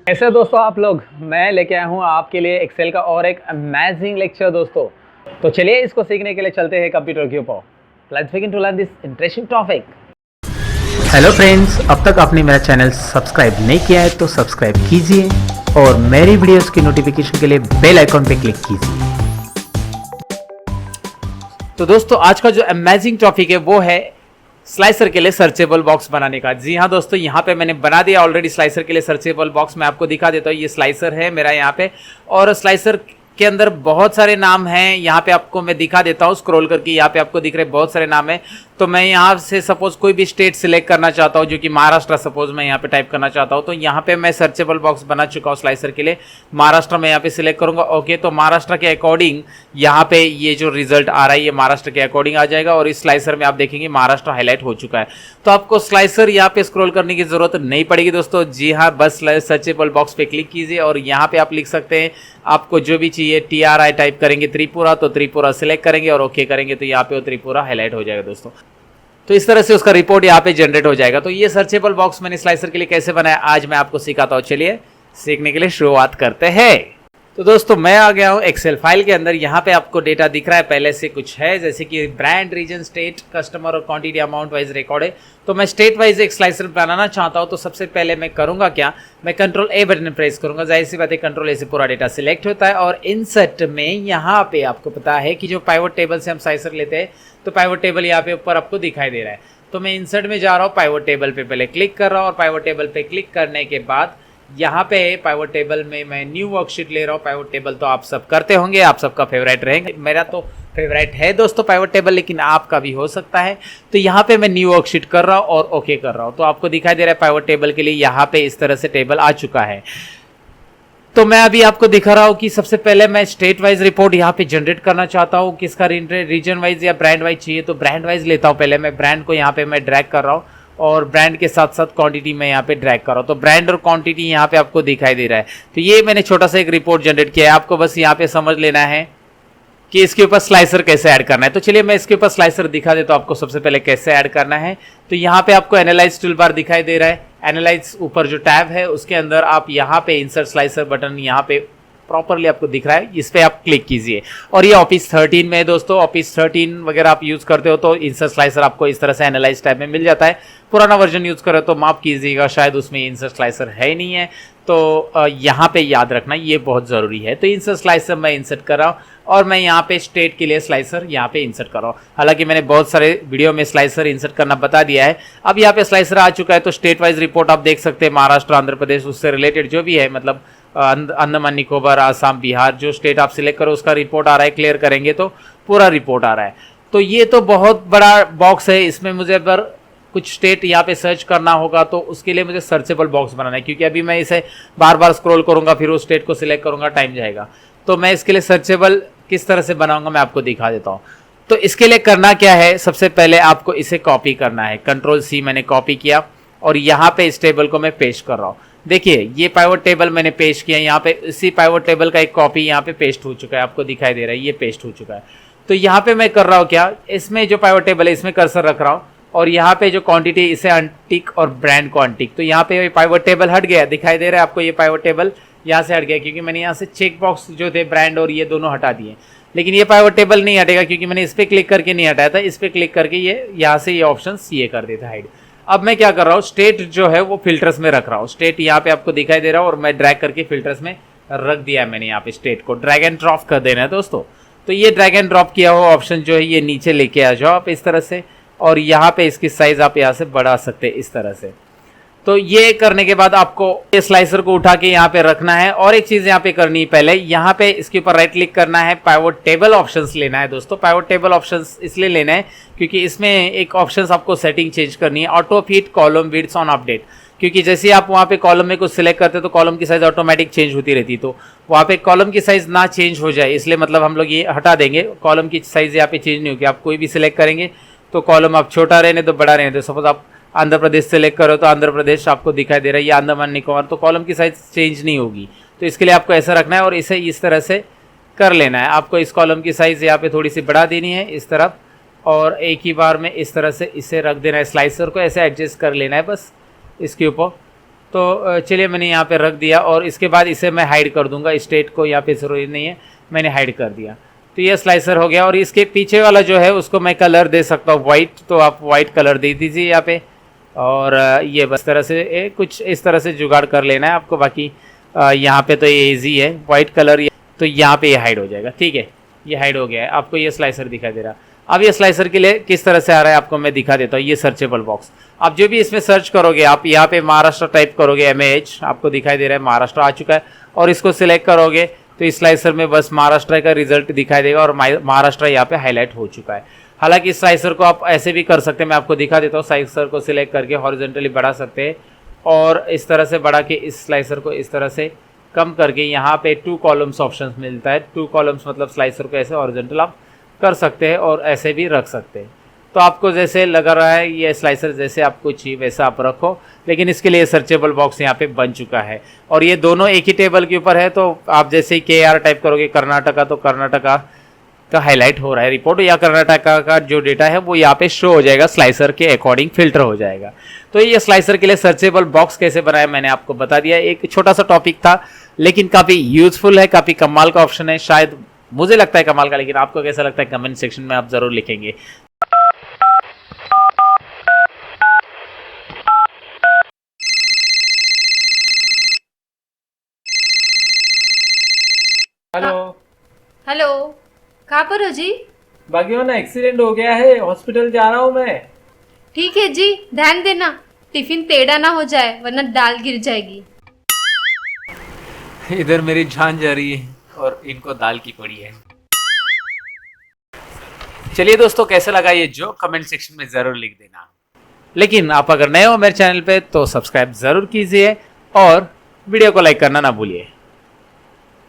ऐसे दोस्तों आप लोग, मैं लेके आया हूँ आपके लिए एक्सेल का और एक अमेजिंग लेक्चर दोस्तों। तो चलिए इसको सीखने के लिए चलते हैं कंप्यूटर के ऊपर। Let's begin to learn this interesting topic. Hello friends, अब तक आपने मेरा चैनल सब्सक्राइब नहीं किया है तो सब्सक्राइब कीजिए और मेरी वीडियोस की नोटिफिकेशन के लिए बेल आइकॉन पे क्लिक कीजिए। तो दोस्तों आज का जो अमेजिंग टॉपिक है वो है स्लाइसर के लिए सर्चेबल बॉक्स बनाने का। जी हाँ दोस्तों, यहाँ पे मैंने बना दिया ऑलरेडी स्लाइसर के लिए सर्चेबल बॉक्स। मैं आपको दिखा देता हूँ, ये स्लाइसर है मेरा यहाँ पे, और स्लाइसर के अंदर बहुत सारे नाम हैं। यहाँ पे आपको मैं दिखा देता हूँ स्क्रॉल करके, यहाँ पे आपको दिख रहे बहुत सारे नाम हैं। तो मैं यहाँ से सपोज कोई भी स्टेट सिलेक्ट करना चाहता हूँ, जो कि महाराष्ट्र सपोज मैं यहाँ पे टाइप करना चाहता हूँ, तो यहाँ पे मैं सर्चेबल बॉक्स बना चुका हूँ स्लाइसर के लिए। महाराष्ट्र में यहाँ पे सिलेक्ट करूंगा। ओके, तो महाराष्ट्र के अकॉर्डिंग यहाँ पे ये जो रिजल्ट आ रहा है ये महाराष्ट्र के अकॉर्डिंग आ जाएगा, और इस स्लाइसर में आप देखेंगे महाराष्ट्र हाईलाइट हो चुका है। तो आपको स्लाइसर यहाँ पे स्क्रॉल करने की जरूरत नहीं पड़ेगी दोस्तों। जी हाँ, बस सर्चेबल बॉक्स पे क्लिक कीजिए और यहाँ पे आप लिख सकते हैं आपको जो भी चाहिए। TRI टाइप करेंगे त्रिपुरा, तो त्रिपुरा सिलेक्ट करेंगे और ओके करेंगे तो यहाँ पे वो त्रिपुरा हाईलाइट हो जाएगा दोस्तों। तो इस तरह से उसका रिपोर्ट यहाँ पे जनरेट हो जाएगा। तो ये सर्चेबल बॉक्स मैंने स्लाइसर के लिए कैसे बनाया आज मैं आपको सिखाता हूँ। चलिए सीखने के लिए शुरुआत करते हैं। तो दोस्तों मैं आ गया हूँ एक्सेल फाइल के अंदर। यहाँ पे आपको डेटा दिख रहा है, पहले से कुछ है, जैसे कि ब्रांड, रीजन, स्टेट, कस्टमर और क्वांटिटी अमाउंट वाइज रिकॉर्ड है। तो मैं स्टेट वाइज एक स्लाइसर बनाना चाहता हूँ। तो सबसे पहले मैं करूँगा क्या, मैं कंट्रोल ए बटन प्रेस करूँगा। जाहिर सी बात है कंट्रोल ए से पूरा डेटा सिलेक्ट होता है, और इंसर्ट में यहाँ पे आपको पता है कि जो पाइवट टेबल से हम स्लाइसर लेते हैं, तो पाइवट टेबल यहाँ पे ऊपर आपको दिखाई दे रहा है। तो मैं इंसर्ट में जा रहा हूँ, पाइवट टेबल पे पहले क्लिक कर रहा हूँ, और पाइवट टेबल पे क्लिक करने के बाद यहाँ पे पाइवट टेबल में मैं न्यू वर्कशीट ले रहा हूँ। पाइवट टेबल तो आप सब करते होंगे, आप सबका फेवरेट रहेंगे। मेरा तो फेवरेट है दोस्तों पाइवट टेबल, लेकिन आपका भी हो सकता है। तो यहाँ पे मैं न्यू वर्कशीट कर रहा हूँ और ओके कर रहा हूँ। तो आपको दिखाई दे रहा है पाइवट टेबल के लिए यहाँ पे इस तरह से टेबल आ चुका है। तो मैं अभी आपको दिखा रहा हूँ कि सबसे पहले मैं स्टेट वाइज रिपोर्ट यहाँ पे जनरेट करना चाहता हूँ। किसका रीजन वाइज या ब्रांड वाइज चाहिए, तो ब्रांड वाइज लेता हूँ। पहले मैं ब्रांड को यहाँ पे मैं ड्रैग कर रहा हूँ, और ब्रांड के साथ साथ क्वांटिटी में यहाँ पे ड्रैग कर रहा हूँ। तो ब्रांड और क्वांटिटी यहाँ पे आपको दिखाई दे रहा है। तो ये मैंने छोटा सा एक रिपोर्ट जनरेट किया है। आपको बस यहाँ पे समझ लेना है कि इसके ऊपर स्लाइसर कैसे ऐड करना है। तो चलिए मैं इसके ऊपर स्लाइसर दिखा देता हूँ आपको सबसे पहले कैसे ऐड करना है। तो यहाँ पे आपको एनालाइज टूल बार दिखाई दे रहा है। एनालाइज ऊपर जो टैब है उसके अंदर आप यहाँ पे इंसर्ट स्लाइसर बटन यहाँ पे प्रॉपरली आपको दिख रहा है, इस पे आप क्लिक कीजिए। और ये ऑफिस 13 में है दोस्तों। ऑफिस 13 वगैरह आप यूज करते हो तो इंसर्ट स्लाइसर आपको इस तरह से एनालाइज टाइप में मिल जाता है। पुराना वर्जन यूज करो तो माफ कीजिएगा, शायद उसमें इंसर्ट स्लाइसर है ही नहीं है। तो यहाँ पे याद रखना ये बहुत ज़रूरी है। तो इंसर्ट स्लाइसर मैं इंसर्ट कर रहा हूँ, और मैं यहाँ पे स्टेट के लिए स्लाइसर यहाँ पे इंसर्ट कर रहा हूँ। हालांकि मैंने बहुत सारे वीडियो में स्लाइसर इंसर्ट करना बता दिया है। अब यहाँ पे स्लाइसर आ चुका है। तो स्टेट वाइज रिपोर्ट आप देख सकते हैं, महाराष्ट्र, आंध्र प्रदेश, उससे रिलेटेड जो भी है, मतलब अंडमान निकोबार, आसाम, बिहार, जो स्टेट आप सिलेक्ट करो उसका रिपोर्ट आ रहा है। क्लियर करेंगे तो पूरा रिपोर्ट आ रहा है। तो ये तो बहुत बड़ा बॉक्स है। इसमें मुझे अगर कुछ स्टेट यहाँ पे सर्च करना होगा तो उसके लिए मुझे सर्चेबल बॉक्स बनाना है, क्योंकि अभी मैं इसे बार बार स्क्रॉल करूंगा फिर उस स्टेट को सिलेक्ट करूंगा, टाइम जाएगा। तो मैं इसके लिए सर्चेबल किस तरह से बनाऊंगा मैं आपको दिखा देता हूँ। तो इसके लिए करना क्या है, सबसे पहले आपको इसे कॉपी करना है। कंट्रोल C मैंने कॉपी किया और यहाँ पे इस टेबल को मैं पेस्ट कर रहा हूँ। देखिए ये पाइवट टेबल मैंने पेस्ट किया, यहाँ पे इसी पाइवट टेबल का एक कॉपी यहाँ पे पेस्ट हो चुका है, आपको दिखाई दे रहा है, ये पेस्ट हो चुका है। तो यहाँ पे मैं कर रहा हूँ क्या, इसमें जो पाइवट टेबल है इसमें कर्सर रख रहा हूँ, और यहाँ पे जो क्वांटिटी इसे अनटिक और ब्रांड को अनटिक। तो यहाँ पे पाइवट टेबल हट गया, दिखाई दे रहा है आपको, ये पाइवट टेबल यहाँ से हट गया क्योंकि मैंने यहाँ से चेक बॉक्स जो थे ब्रांड और ये दोनों हटा दिए। लेकिन ये पाइवट टेबल नहीं हटेगा क्योंकि मैंने इस पर क्लिक करके नहीं हटाया था। इस पर क्लिक करके ये यहाँ से ये ऑप्शन ये कर देता हाइड। अब मैं क्या कर रहा हूँ, स्टेट जो है वो फिल्टर्स में रख रहा हूँ। स्टेट यहाँ पे आपको दिखाई दे रहा है और मैं ड्रैग करके फिल्टर्स में रख दिया है मैंने। यहाँ पे स्टेट को ड्रैग एंड ड्रॉप कर देना है दोस्तों। तो ये ड्रैग एंड ड्रॉप किया हुआ ऑप्शन जो है ये नीचे लेके आ जाओ आप इस तरह से, और यहाँ पे इसकी साइज आप यहाँ से बढ़ा सकते हैं इस तरह से। तो ये करने के बाद आपको ये स्लाइसर को उठा के यहाँ पे रखना है। और एक चीज यहाँ पे करनी है, पहले यहाँ पे इसके ऊपर राइट क्लिक करना है, पाइवट टेबल ऑप्शंस लेना है दोस्तों। पाइवट टेबल ऑप्शंस इसलिए लेना है क्योंकि इसमें एक ऑप्शंस आपको सेटिंग चेंज करनी है, auto fit column width on update. क्योंकि जैसे आप वहाँ पे कॉलम में कुछ सिलेक्ट करते हैं तो कॉलम की साइज ऑटोमेटिक चेंज होती रहती है। तो वहाँ पे कॉलम की साइज ना चेंज हो जाए इसलिए मतलब हम लोग ये हटा देंगे। कॉलम की साइज यहाँ पे चेंज नहीं होगी। आप कोई भी सिलेक्ट करेंगे तो कॉलम आप छोटा रहने दो, बड़ा रहने दो। सपोज आप आंध्र प्रदेश सेलेक्ट करो तो आंध्र प्रदेश आपको दिखाई दे रहा है, ये अंडमान निकोबार, तो कॉलम की साइज चेंज नहीं होगी। तो इसके लिए आपको ऐसा रखना है और इसे इस तरह से कर लेना है। आपको इस कॉलम की साइज यहाँ पे थोड़ी सी बढ़ा देनी है इस तरफ, और एक ही बार में इस तरह से इसे रख देना है। स्लाइसर को ऐसे एडजस्ट कर लेना है बस इसके ऊपर। तो चलिए मैंने यहाँ पे रख दिया और इसके बाद इसे मैं हाइड कर दूंगा, स्टेट को यहाँ पे ज़रूरी नहीं है, मैंने हाइड कर दिया। तो ये स्लाइसर हो गया और इसके पीछे वाला जो है उसको मैं कलर दे सकता हूँ वाइट, तो आप वाइट कलर दे दीजिए यहाँ पे। और ये बस तरह से कुछ इस तरह से जुगाड़ कर लेना है आपको। बाकी यहाँ पे तो ये ईजी है, वाइट कलर, तो यहाँ पे ये हाइड हो जाएगा। ठीक है, ये हाइड हो गया है, आपको ये स्लाइसर दिखाई दे रहा। अब ये स्लाइसर के लिए किस तरह से आ रहा है आपको मैं दिखा देता हूँ। ये सर्चेबल बॉक्स, आप जो भी इसमें सर्च करोगे, आप यहाँ पे महाराष्ट्र टाइप करोगे, MAH आपको दिखाई दे रहा है, महाराष्ट्र आ चुका है। और इसको सिलेक्ट करोगे तो इस स्लाइसर में बस महाराष्ट्र का रिजल्ट दिखाई देगा और महाराष्ट्र यहाँ पे हाईलाइट हो चुका है। हालांकि इस स्लाइसर को आप ऐसे भी कर सकते हैं, मैं आपको दिखा देता हूँ। स्लाइसर को सिलेक्ट करके हॉरिजॉन्टली बढ़ा सकते हैं और इस तरह से बढ़ा के इस स्लाइसर को इस तरह से कम करके यहाँ पे 2 कॉलम्स ऑप्शन मिलता है। 2 कॉलम्स मतलब स्लाइसर को ऐसे हॉरिजॉन्टल आप कर सकते हैं और ऐसे भी रख सकते हैं। तो आपको जैसे लग रहा है ये स्लाइसर जैसे आपको चाहिए वैसा आप रखो, लेकिन इसके लिए सर्चेबल बॉक्स यहाँ पे बन चुका है और ये दोनों एक ही टेबल के ऊपर है। तो आप जैसे ही KR टाइप करोगे कर्नाटका, तो कर्नाटका का हाईलाइट हो रहा है रिपोर्ट, या कर्नाटका का जो डेटा है वो यहाँ पे शो हो जाएगा, स्लाइसर के अकॉर्डिंग फिल्टर हो जाएगा। तो ये स्लाइसर के लिए सर्चेबल बॉक्स कैसे बनाया मैंने आपको बता दिया। एक छोटा सा टॉपिक था लेकिन काफ़ी यूजफुल है, काफ़ी कमाल का ऑप्शन है, शायद मुझे लगता है कमाल का, लेकिन आपको कैसा लगता है कमेंट सेक्शन में आप ज़रूर लिखेंगे। हेलो हेलो, कहाँ पर हो जी? बाकी ना एक्सीडेंट हो गया है, हॉस्पिटल जा रहा हूँ मैं। ठीक है जी, ध्यान देना टिफिन टेढ़ा ना हो जाए वरना दाल गिर जाएगी। इधर मेरी जान जा रही है और इनको दाल की पड़ी है। चलिए दोस्तों, कैसा लगा ये जो कमेंट सेक्शन में जरूर लिख देना। लेकिन आप अगर नए हो मेरे चैनल पे तो सब्सक्राइब जरूर कीजिए और वीडियो को लाइक करना ना भूलिए।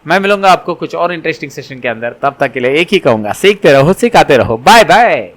मैं मिलूंगा आपको कुछ और इंटरेस्टिंग सेशन के अंदर, तब तक के लिए एक ही कहूंगा, सीखते रहो सिखाते रहो। Bye bye.